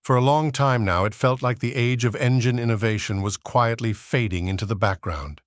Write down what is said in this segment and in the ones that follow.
For a long time now, it felt like the age of engine innovation was quietly fading into the background.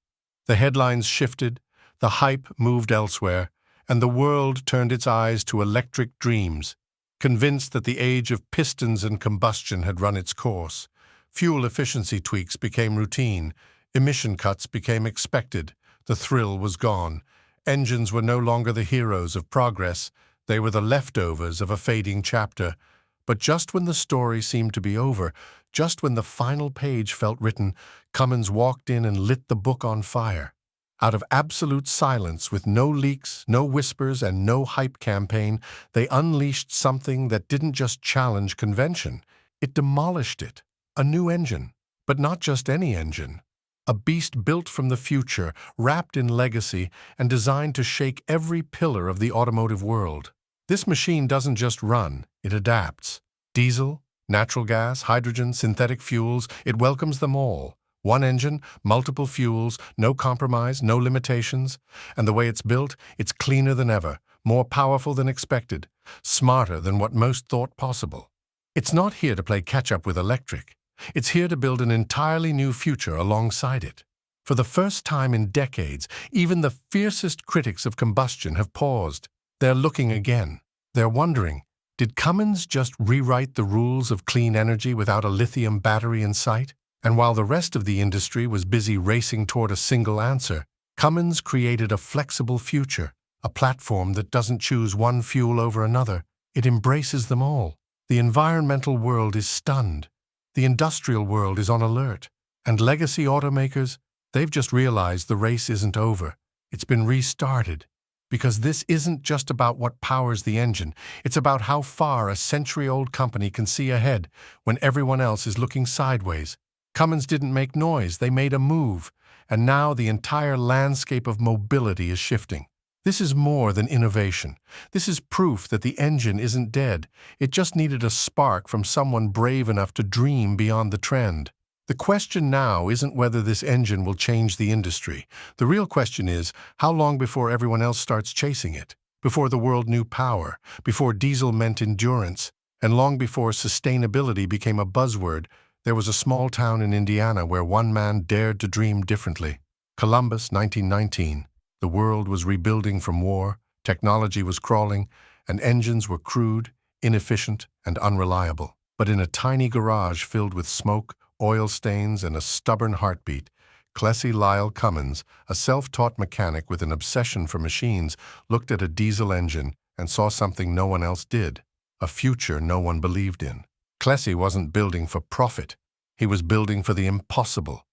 The headlines shifted, the hype moved elsewhere, and the world turned its eyes to electric dreams, convinced that the age of pistons and combustion had run its course. Fuel efficiency tweaks became routine, emission cuts became expected, the thrill was gone. Engines were no longer the heroes of progress, they were the leftovers of a fading chapter. But just when the story seemed to be over, just when the final page felt written, Cummins walked in and lit the book on fire. Out of absolute silence, with no leaks, no whispers, and no hype campaign, they unleashed something that didn't just challenge convention. It demolished it. A new engine. But not just any engine. A beast built from the future, wrapped in legacy, and designed to shake every pillar of the automotive world. This machine doesn't just run, it adapts. Diesel, natural gas, hydrogen, synthetic fuels, it welcomes them all. One engine, multiple fuels, no compromise, no limitations. And the way it's built, it's cleaner than ever, more powerful than expected, smarter than what most thought possible. It's not here to play catch-up with electric. It's here to build an entirely new future alongside it. For the first time in decades, even the fiercest critics of combustion have paused. They're looking again. They're wondering, did Cummins just rewrite the rules of clean energy without a lithium battery in sight? And while the rest of the industry was busy racing toward a single answer, Cummins created a flexible future, a platform that doesn't choose one fuel over another. It embraces them all. The environmental world is stunned. The industrial world is on alert. And legacy automakers, they've just realized the race isn't over. It's been restarted. Because this isn't just about what powers the engine, it's about how far a century-old company can see ahead when everyone else is looking sideways. Cummins didn't make noise, they made a move, and now the entire landscape of mobility is shifting. This is more than innovation. This is proof that the engine isn't dead. It just needed a spark from someone brave enough to dream beyond the trend. The question now isn't whether this engine will change the industry. The real question is, how long before everyone else starts chasing it? Before the world knew power, before diesel meant endurance, and long before sustainability became a buzzword, there was a small town in Indiana where one man dared to dream differently. Columbus, 1919. The world was rebuilding from war, technology was crawling, and engines were crude, inefficient, and unreliable. But in a tiny garage filled with smoke, oil stains, and a stubborn heartbeat, Clessie Lyle Cummins, a self-taught mechanic with an obsession for machines, looked at a diesel engine and saw something no one else did, a future no one believed in. Clessie wasn't building for profit. He was building for the impossible.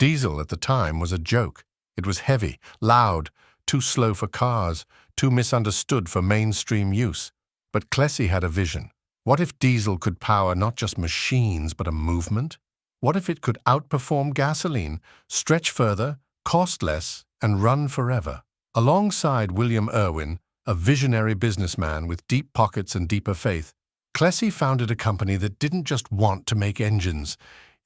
Diesel at the time was a joke. It was heavy, loud, too slow for cars, too misunderstood for mainstream use. But Clessie had a vision. What if diesel could power not just machines but a movement? What if it could outperform gasoline, stretch further, cost less, and run forever? Alongside William Irwin, a visionary businessman with deep pockets and deeper faith, Clessie founded a company that didn't just want to make engines.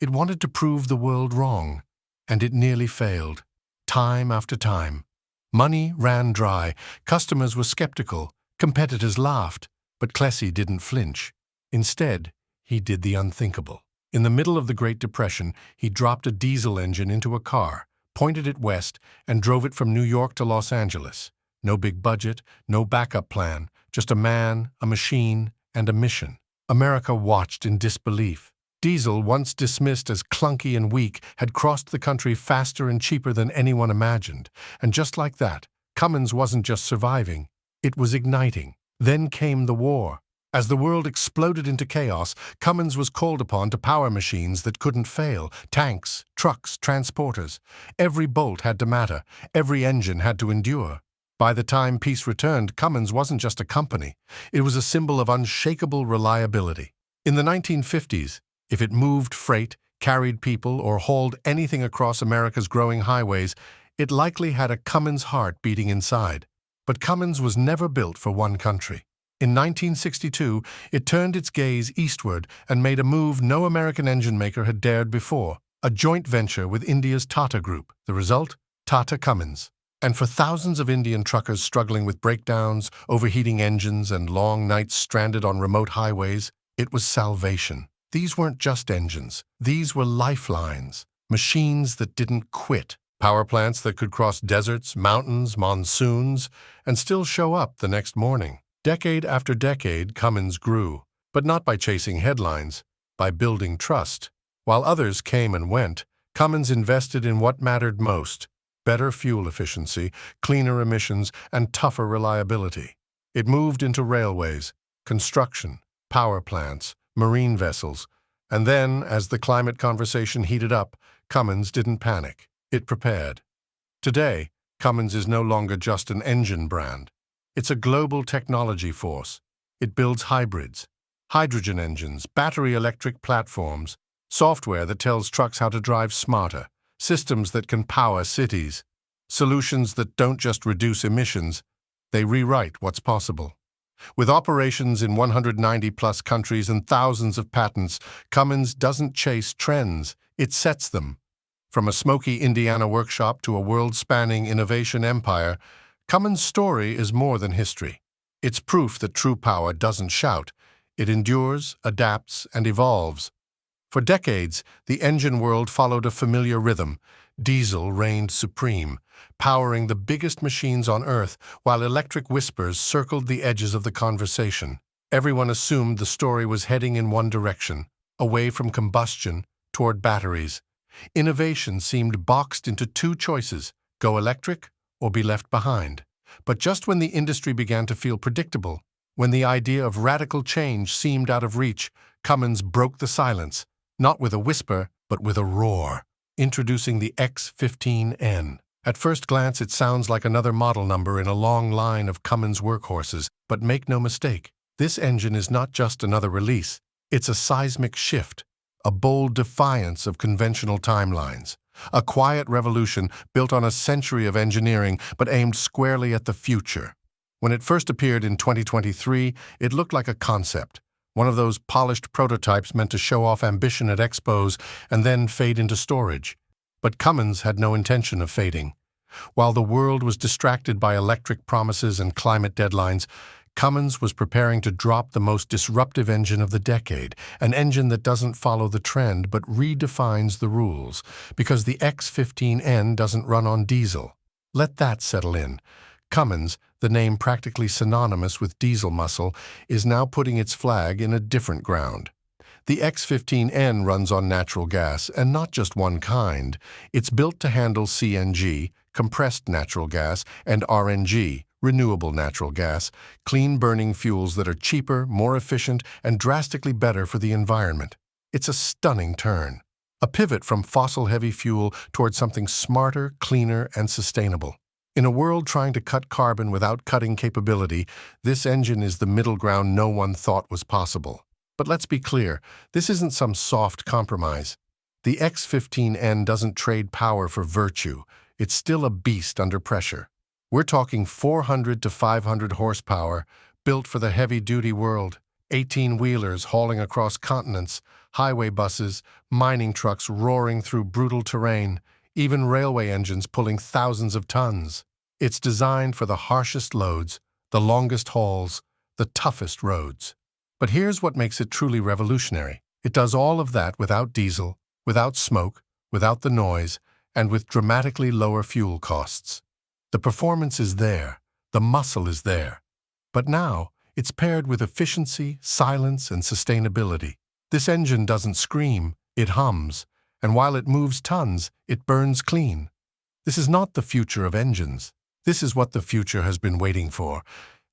It wanted to prove the world wrong. And it nearly failed. Time after time. Money ran dry, customers were skeptical, competitors laughed, but Clessie didn't flinch. Instead, he did the unthinkable. In the middle of the Great Depression, he dropped a diesel engine into a car, pointed it west, and drove it from New York to Los Angeles. No big budget, no backup plan, just a man, a machine, and a mission. America watched in disbelief. Diesel, once dismissed as clunky and weak, had crossed the country faster and cheaper than anyone imagined. And just like that, Cummins wasn't just surviving, it was igniting. Then came the war. As the world exploded into chaos, Cummins was called upon to power machines that couldn't fail. Tanks, trucks, transporters. Every bolt had to matter. Every engine had to endure. By the time peace returned, Cummins wasn't just a company. It was a symbol of unshakable reliability. In the 1950s, if it moved freight, carried people, or hauled anything across America's growing highways, it likely had a Cummins heart beating inside. But Cummins was never built for one country. In 1962, it turned its gaze eastward and made a move no American engine maker had dared before, a joint venture with India's Tata Group. The result? Tata Cummins. And for thousands of Indian truckers struggling with breakdowns, overheating engines, and long nights stranded on remote highways, it was salvation. These weren't just engines. These were lifelines, machines that didn't quit, power plants that could cross deserts, mountains, monsoons, and still show up the next morning. Decade after decade, Cummins grew, but not by chasing headlines, by building trust. While others came and went, Cummins invested in what mattered most: better fuel efficiency, cleaner emissions, and tougher reliability. It moved into railways, construction, power plants, marine vessels, and then, as the climate conversation heated up, Cummins didn't panic. It prepared. Today, Cummins is no longer just an engine brand. It's a global technology force. It builds hybrids, hydrogen engines, battery electric platforms, software that tells trucks how to drive smarter, systems that can power cities, solutions that don't just reduce emissions, they rewrite what's possible. With operations in 190-plus countries and thousands of patents, Cummins doesn't chase trends, it sets them. From a smoky Indiana workshop to a world-spanning innovation empire, Cummins' story is more than history. It's proof that true power doesn't shout. It endures, adapts, and evolves. For decades, the engine world followed a familiar rhythm. Diesel reigned supreme, powering the biggest machines on Earth, while electric whispers circled the edges of the conversation. Everyone assumed the story was heading in one direction, away from combustion toward batteries. Innovation seemed boxed into two choices: go electric or be left behind. But just when the industry began to feel predictable, when the idea of radical change seemed out of reach, Cummins broke the silence, not with a whisper, but with a roar. Introducing the X15N. At first glance, it sounds like another model number in a long line of Cummins workhorses, but make no mistake, this engine is not just another release. It's a seismic shift, a bold defiance of conventional timelines, a quiet revolution built on a century of engineering but aimed squarely at the future. When it first appeared in 2023, it looked like a concept, one of those polished prototypes meant to show off ambition at expos and then fade into storage. But Cummins had no intention of fading. While the world was distracted by electric promises and climate deadlines, Cummins was preparing to drop the most disruptive engine of the decade, an engine that doesn't follow the trend but redefines the rules, because the X15N doesn't run on diesel. Let that settle in. Cummins, the name practically synonymous with diesel muscle, is now putting its flag in a different ground. The X15N runs on natural gas, and not just one kind. It's built to handle CNG, compressed natural gas, and RNG, renewable natural gas, clean-burning fuels that are cheaper, more efficient, and drastically better for the environment. It's a stunning turn, a pivot from fossil-heavy fuel toward something smarter, cleaner, and sustainable. In a world trying to cut carbon without cutting capability, this engine is the middle ground no one thought was possible. But let's be clear, this isn't some soft compromise. The X15N doesn't trade power for virtue. It's still a beast under pressure. We're talking 400 to 500 horsepower, built for the heavy-duty world, 18-wheelers hauling across continents, highway buses, mining trucks roaring through brutal terrain, even railway engines pulling thousands of tons. It's designed for the harshest loads, the longest hauls, the toughest roads. But here's what makes it truly revolutionary. It does all of that without diesel, without smoke, without the noise, and with dramatically lower fuel costs. The performance is there, the muscle is there. But now, it's paired with efficiency, silence, and sustainability. This engine doesn't scream, it hums, and while it moves tons, it burns clean. This is not the future of engines. This is what the future has been waiting for.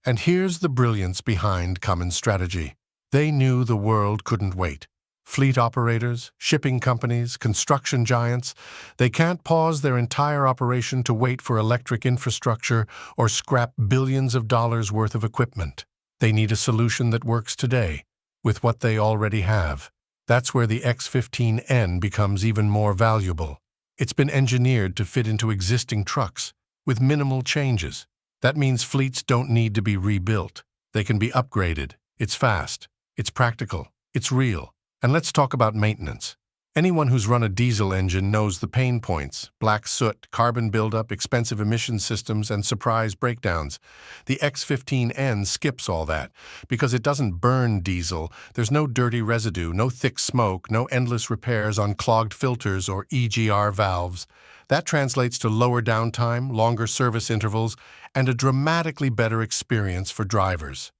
And here's the brilliance behind Cummins' strategy. They knew the world couldn't wait. Fleet operators, shipping companies, construction giants, they can't pause their entire operation to wait for electric infrastructure or scrap billions of dollars worth of equipment. They need a solution that works today, with what they already have. That's where the X15N becomes even more valuable. It's been engineered to fit into existing trucks, with minimal changes. That means fleets don't need to be rebuilt. They can be upgraded. It's fast. It's practical. It's real. And let's talk about maintenance. Anyone who's run a diesel engine knows the pain points: black soot, carbon buildup, expensive emission systems, and surprise breakdowns. The X15N skips all that. Because it doesn't burn diesel, there's no dirty residue, no thick smoke, no endless repairs on clogged filters or EGR valves. That translates to lower downtime, longer service intervals, and a dramatically better experience for drivers.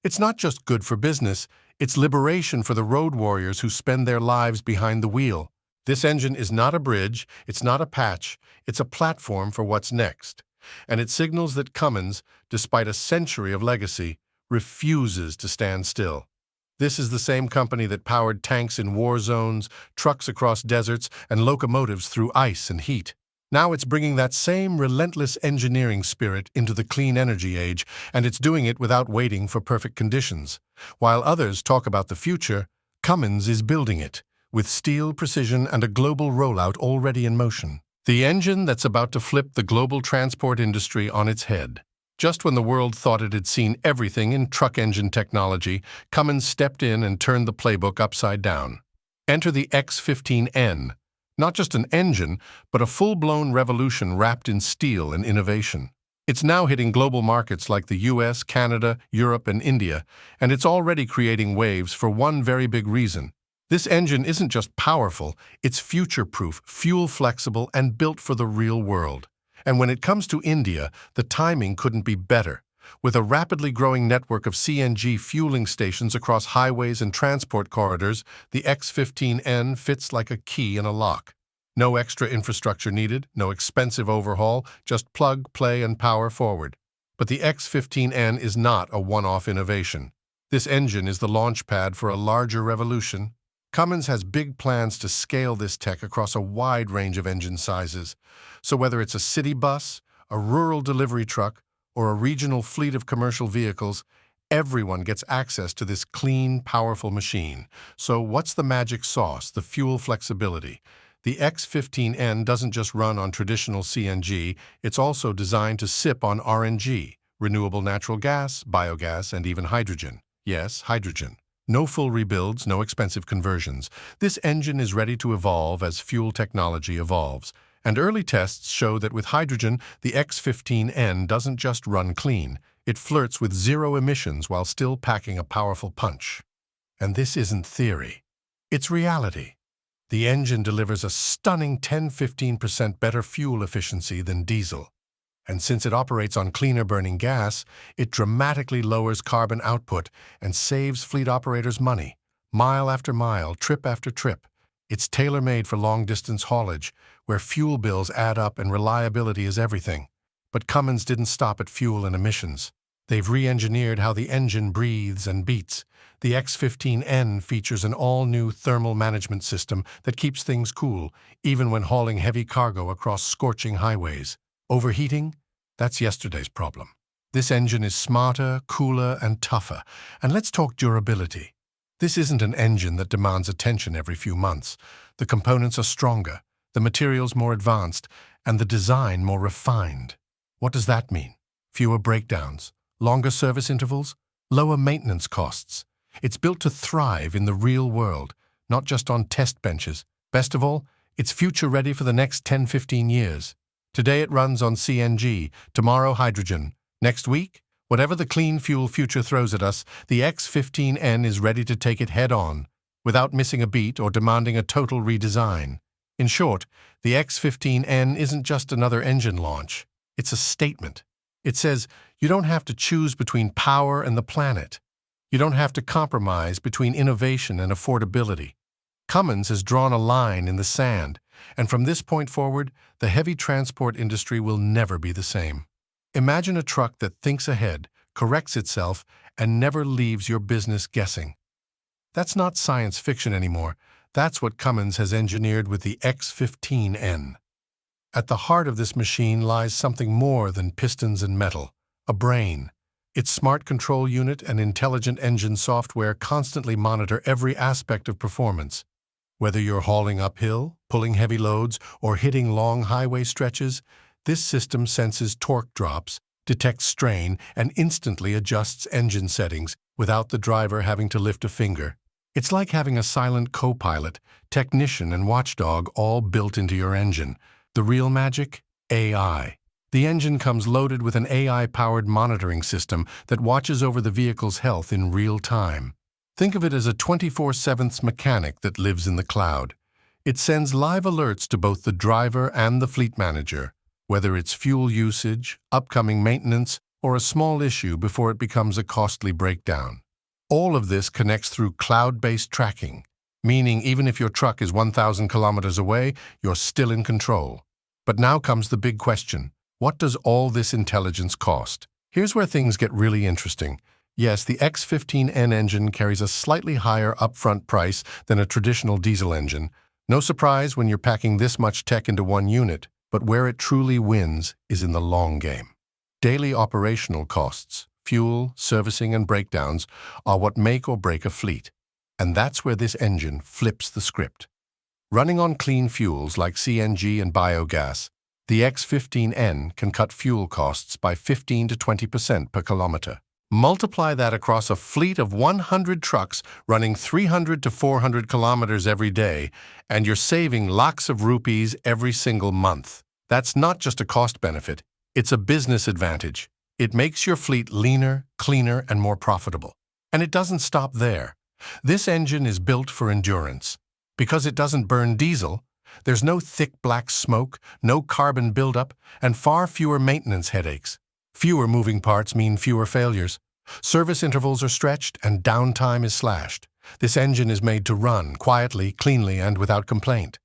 It's not just good for business, it's liberation for the road warriors who spend their lives behind the wheel. This engine is not a bridge, it's not a patch, it's a platform for what's next. And it signals that Cummins, despite a century of legacy, refuses to stand still. This is the same company that powered tanks in war zones, trucks across deserts, and locomotives through ice and heat. Now it's bringing that same relentless engineering spirit into the clean energy age, and it's doing it without waiting for perfect conditions. While others talk about the future, Cummins is building it, with steel precision and a global rollout already in motion. The engine that's about to flip the global transport industry on its head. Just when the world thought it had seen everything in truck engine technology, Cummins stepped in and turned the playbook upside down. Enter the X15N. Not just an engine, but a full-blown revolution wrapped in steel and innovation. It's now hitting global markets like the US, Canada, Europe, and India, and it's already creating waves for one very big reason. This engine isn't just powerful, it's future-proof, fuel-flexible, and built for the real world. And when it comes to India, the timing couldn't be better. With a rapidly growing network of CNG fueling stations across highways and transport corridors, the X15N fits like a key in a lock. No extra infrastructure needed, no expensive overhaul, just plug, play, and power forward. But the X15N is not a one-off innovation. This engine is the launch pad for a larger revolution. Cummins has big plans to scale this tech across a wide range of engine sizes. So whether it's a city bus, a rural delivery truck, or a regional fleet of commercial vehicles, everyone gets access to this clean, powerful machine. So what's the magic sauce, the fuel flexibility? The X15N doesn't just run on traditional CNG, it's also designed to sip on RNG, renewable natural gas, biogas, and even hydrogen. Yes, hydrogen. No full rebuilds, no expensive conversions. This engine is ready to evolve as fuel technology evolves. And early tests show that with hydrogen, the X15N doesn't just run clean. It flirts with zero emissions while still packing a powerful punch. And this isn't theory. It's reality. The engine delivers a stunning 10–15% better fuel efficiency than diesel. And since it operates on cleaner burning gas, it dramatically lowers carbon output and saves fleet operators money, mile after mile, trip after trip. It's tailor-made for long-distance haulage, where fuel bills add up and reliability is everything. But Cummins didn't stop at fuel and emissions. They've re-engineered how the engine breathes and beats. The X15N features an all-new thermal management system that keeps things cool, even when hauling heavy cargo across scorching highways. Overheating? That's yesterday's problem. This engine is smarter, cooler, and tougher. And let's talk durability. This isn't an engine that demands attention every few months. The components are stronger, the materials more advanced, and the design more refined. What does that mean? Fewer breakdowns, longer service intervals, lower maintenance costs. It's built to thrive in the real world, not just on test benches. Best of all, it's future-ready for the next 10–15 years. Today it runs on CNG, tomorrow hydrogen. Next week, whatever the clean fuel future throws at us, the X15N is ready to take it head-on, without missing a beat or demanding a total redesign. In short, the X15N isn't just another engine launch. It's a statement. It says, you don't have to choose between power and the planet. You don't have to compromise between innovation and affordability. Cummins has drawn a line in the sand, and from this point forward, the heavy transport industry will never be the same. Imagine a truck that thinks ahead, corrects itself, and never leaves your business guessing. That's not science fiction anymore. That's what Cummins has engineered with the X15N. At the heart of this machine lies something more than pistons and metal, a brain. Its smart control unit and intelligent engine software constantly monitor every aspect of performance. Whether you're hauling uphill, pulling heavy loads, or hitting long highway stretches, this system senses torque drops, detects strain, and instantly adjusts engine settings without the driver having to lift a finger. It's like having a silent co-pilot, technician, and watchdog all built into your engine. The real magic? AI. The engine comes loaded with an AI-powered monitoring system that watches over the vehicle's health in real time. Think of it as a 24/7 mechanic that lives in the cloud. It sends live alerts to both the driver and the fleet manager, whether it's fuel usage, upcoming maintenance, or a small issue before it becomes a costly breakdown. All of this connects through cloud-based tracking, meaning even if your truck is 1,000 kilometers away, you're still in control. But now comes the big question. What does all this intelligence cost? Here's where things get really interesting. Yes, the X15N engine carries a slightly higher upfront price than a traditional diesel engine. No surprise when you're packing this much tech into one unit, but where it truly wins is in the long game. Daily operational costs, fuel, servicing, and breakdowns are what make or break a fleet. And that's where this engine flips the script. Running on clean fuels like CNG and biogas, the X15N can cut fuel costs by 15 to 20% per kilometer. Multiply that across a fleet of 100 trucks running 300 to 400 kilometers every day, and you're saving lakhs of rupees every single month. That's not just a cost benefit, it's a business advantage. It makes your fleet leaner, cleaner, and more profitable. And it doesn't stop there. This engine is built for endurance. Because it doesn't burn diesel, there's no thick black smoke, no carbon buildup, and far fewer maintenance headaches. Fewer moving parts mean fewer failures. Service intervals are stretched and downtime is slashed. This engine is made to run quietly, cleanly, and without complaint.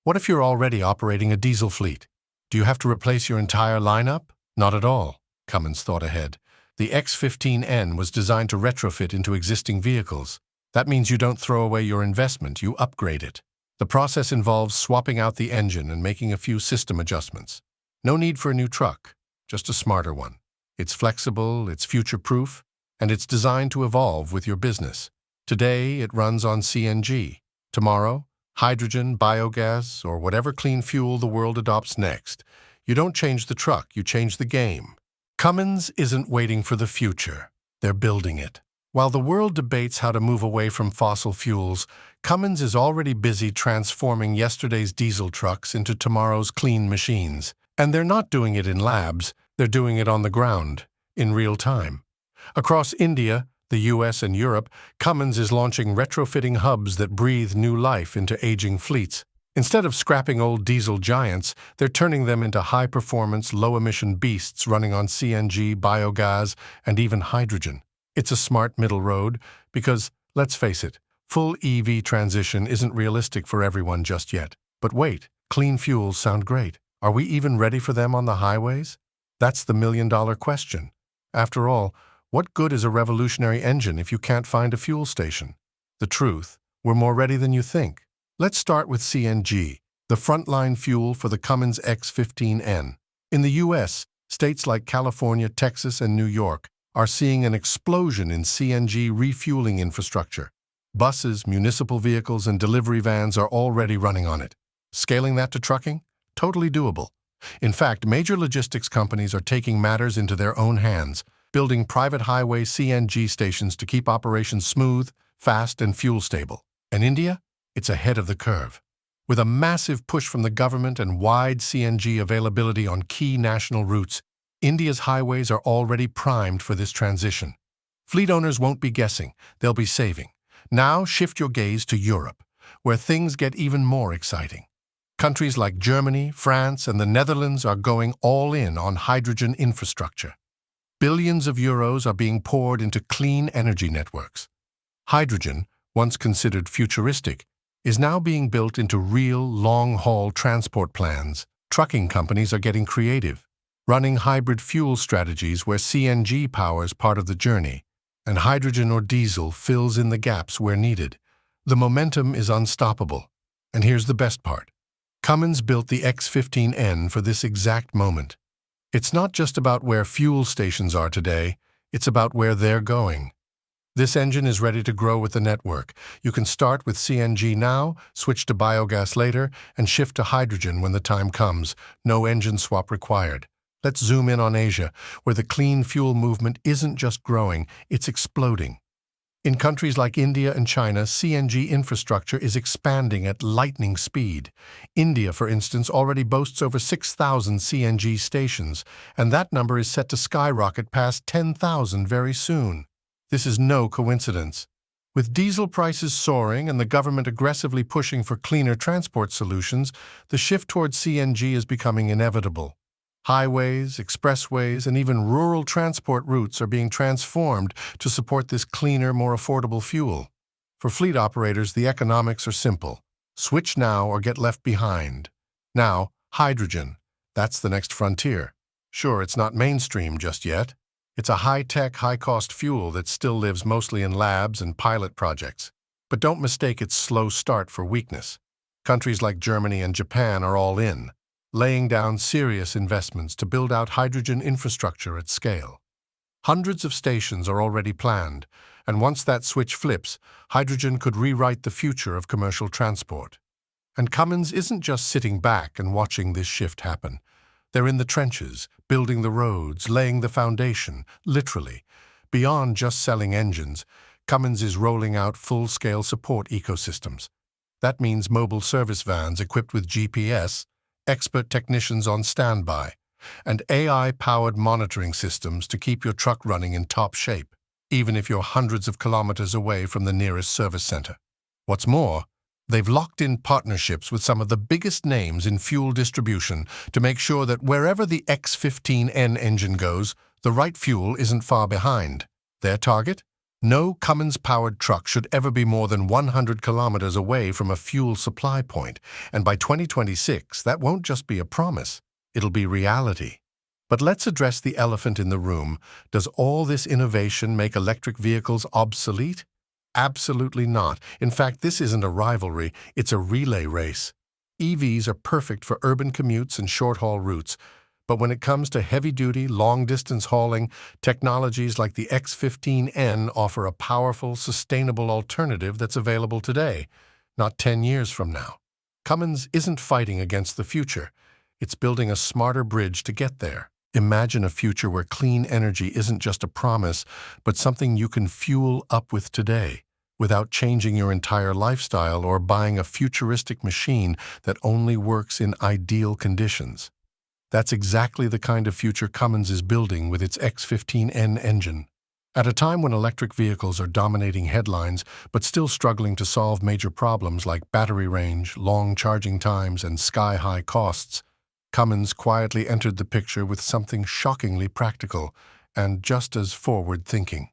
What if you're already operating a diesel fleet? Do you have to replace your entire lineup? Not at all. Cummins thought ahead. The X15N was designed to retrofit into existing vehicles. That means you don't throw away your investment, you upgrade it. The process involves swapping out the engine and making a few system adjustments. No need for a new truck, just a smarter one. It's flexible, it's future-proof, and it's designed to evolve with your business. Today, it runs on CNG. Tomorrow, hydrogen, biogas, or whatever clean fuel the world adopts next. You don't change the truck, you change the game. Cummins isn't waiting for the future. They're building it. While the world debates how to move away from fossil fuels, Cummins is already busy transforming yesterday's diesel trucks into tomorrow's clean machines. And they're not doing it in labs, they're doing it on the ground, in real time. Across India, the US, and Europe, Cummins is launching retrofitting hubs that breathe new life into aging fleets. Instead of scrapping old diesel giants, they're turning them into high-performance, low-emission beasts running on CNG, biogas, and even hydrogen. It's a smart middle road because, let's face it, full EV transition isn't realistic for everyone just yet. But wait, clean fuels sound great. Are we even ready for them on the highways? That's the million-dollar question. After all, what good is a revolutionary engine if you can't find a fuel station? The truth, we're more ready than you think. Let's start with CNG, the frontline fuel for the Cummins X15N. In the US, states like California, Texas, and New York are seeing an explosion in CNG refueling infrastructure. Buses, municipal vehicles, and delivery vans are already running on it. Scaling that to trucking? Totally doable. In fact, major logistics companies are taking matters into their own hands, building private highway CNG stations to keep operations smooth, fast, and fuel-stable. And India? It's ahead of the curve. With a massive push from the government and wide CNG availability on key national routes, India's highways are already primed for this transition. Fleet owners won't be guessing, they'll be saving. Now shift your gaze to Europe, where things get even more exciting. Countries like Germany, France, and the Netherlands are going all in on hydrogen infrastructure. Billions of euros are being poured into clean energy networks. Hydrogen, once considered futuristic, is now being built into real long-haul transport plans. Trucking companies are getting creative, running hybrid fuel strategies where CNG powers part of the journey, and hydrogen or diesel fills in the gaps where needed. The momentum is unstoppable. And here's the best part. Cummins built the X15N for this exact moment. It's not just about where fuel stations are today, it's about where they're going. This engine is ready to grow with the network. You can start with CNG now, switch to biogas later, and shift to hydrogen when the time comes. No engine swap required. Let's zoom in on Asia, where the clean fuel movement isn't just growing, it's exploding. In countries like India and China, CNG infrastructure is expanding at lightning speed. India, for instance, already boasts over 6,000 CNG stations, and that number is set to skyrocket past 10,000 very soon. This is no coincidence. With diesel prices soaring and the government aggressively pushing for cleaner transport solutions, the shift towards CNG is becoming inevitable. Highways, expressways, and even rural transport routes are being transformed to support this cleaner, more affordable fuel. For fleet operators, the economics are simple. Switch now or get left behind. Now, hydrogen. That's the next frontier. Sure, it's not mainstream just yet. It's a high-tech, high-cost fuel that still lives mostly in labs and pilot projects. But don't mistake its slow start for weakness. Countries like Germany and Japan are all in, laying down serious investments to build out hydrogen infrastructure at scale. Hundreds of stations are already planned, and once that switch flips, hydrogen could rewrite the future of commercial transport. And Cummins isn't just sitting back and watching this shift happen. They're in the trenches, building the roads, laying the foundation, literally. Beyond just selling engines, Cummins is rolling out full-scale support ecosystems. That means mobile service vans equipped with GPS, expert technicians on standby, and AI-powered monitoring systems to keep your truck running in top shape, even if you're hundreds of kilometers away from the nearest service center. What's more, they've locked in partnerships with some of the biggest names in fuel distribution to make sure that wherever the X15N engine goes, the right fuel isn't far behind. Their target? No Cummins-powered truck should ever be more than 100 kilometers away from a fuel supply point, and by 2026, that won't just be a promise, it'll be reality. But let's address the elephant in the room. Does all this innovation make electric vehicles obsolete? Absolutely not. In fact, this isn't a rivalry, it's a relay race. EVs are perfect for urban commutes and short-haul routes, but when it comes to heavy-duty, long-distance hauling, technologies like the X15N offer a powerful, sustainable alternative that's available today, not 10 years from now. Cummins isn't fighting against the future. It's building a smarter bridge to get there. Imagine a future where clean energy isn't just a promise, but something you can fuel up with today, without changing your entire lifestyle or buying a futuristic machine that only works in ideal conditions. That's exactly the kind of future Cummins is building with its X15N engine. At a time when electric vehicles are dominating headlines but still struggling to solve major problems like battery range, long charging times, and sky-high costs, Cummins quietly entered the picture with something shockingly practical and just as forward-thinking.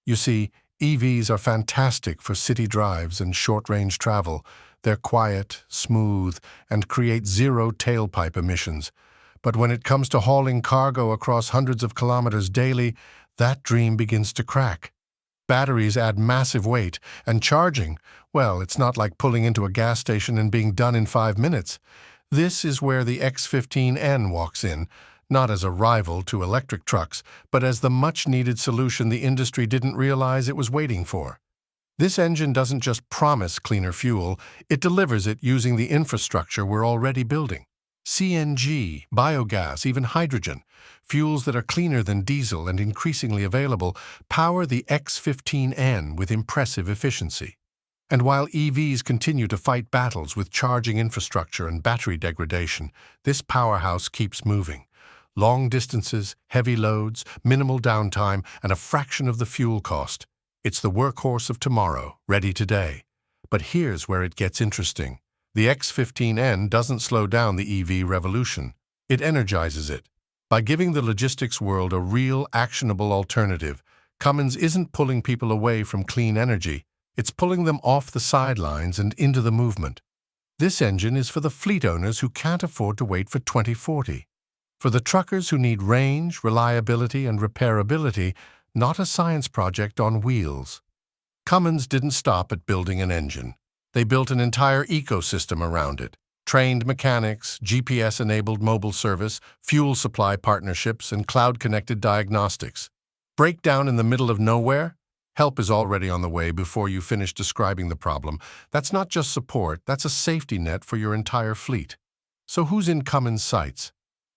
You see, EVs are fantastic for city drives and short-range travel. They're quiet, smooth, and create zero tailpipe emissions. But when it comes to hauling cargo across hundreds of kilometers daily, that dream begins to crack. Batteries add massive weight, and charging, well, it's not like pulling into a gas station and being done in 5 minutes. This is where the X15N walks in, not as a rival to electric trucks, but as the much-needed solution the industry didn't realize it was waiting for. This engine doesn't just promise cleaner fuel, it delivers it using the infrastructure we're already building. CNG, biogas, even hydrogen, fuels that are cleaner than diesel and increasingly available, power the X15N with impressive efficiency. And while EVs continue to fight battles with charging infrastructure and battery degradation, this powerhouse keeps moving. Long distances, heavy loads, minimal downtime, and a fraction of the fuel cost. It's the workhorse of tomorrow, ready today. But here's where it gets interesting. The X15N doesn't slow down the EV revolution. It energizes it. By giving the logistics world a real, actionable alternative, Cummins isn't pulling people away from clean energy. It's pulling them off the sidelines and into the movement. This engine is for the fleet owners who can't afford to wait for 2040. For the truckers who need range, reliability, and repairability, not a science project on wheels. Cummins didn't stop at building an engine. They built an entire ecosystem around it. Trained mechanics, GPS-enabled mobile service, fuel supply partnerships, and cloud-connected diagnostics. Breakdown in the middle of nowhere? Help is already on the way before you finish describing the problem. That's not just support, that's a safety net for your entire fleet. So who's in Cummins' sights?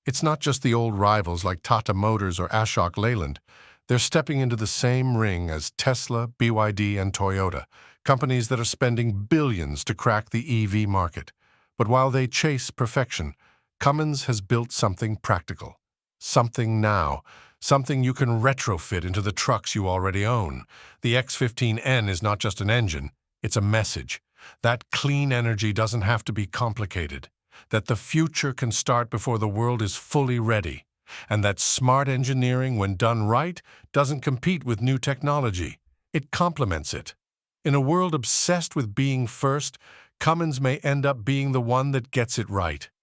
It's not just the old rivals like Tata Motors or Ashok Leyland. They're stepping into the same ring as Tesla, BYD, and Toyota, companies that are spending billions to crack the EV market. But while they chase perfection, Cummins has built something practical. Something now. Something you can retrofit into the trucks you already own. The X15N is not just an engine, it's a message. That clean energy doesn't have to be complicated. That the future can start before the world is fully ready. And that smart engineering, when done right, doesn't compete with new technology. It complements it. In a world obsessed with being first, Cummins may end up being the one that gets it right.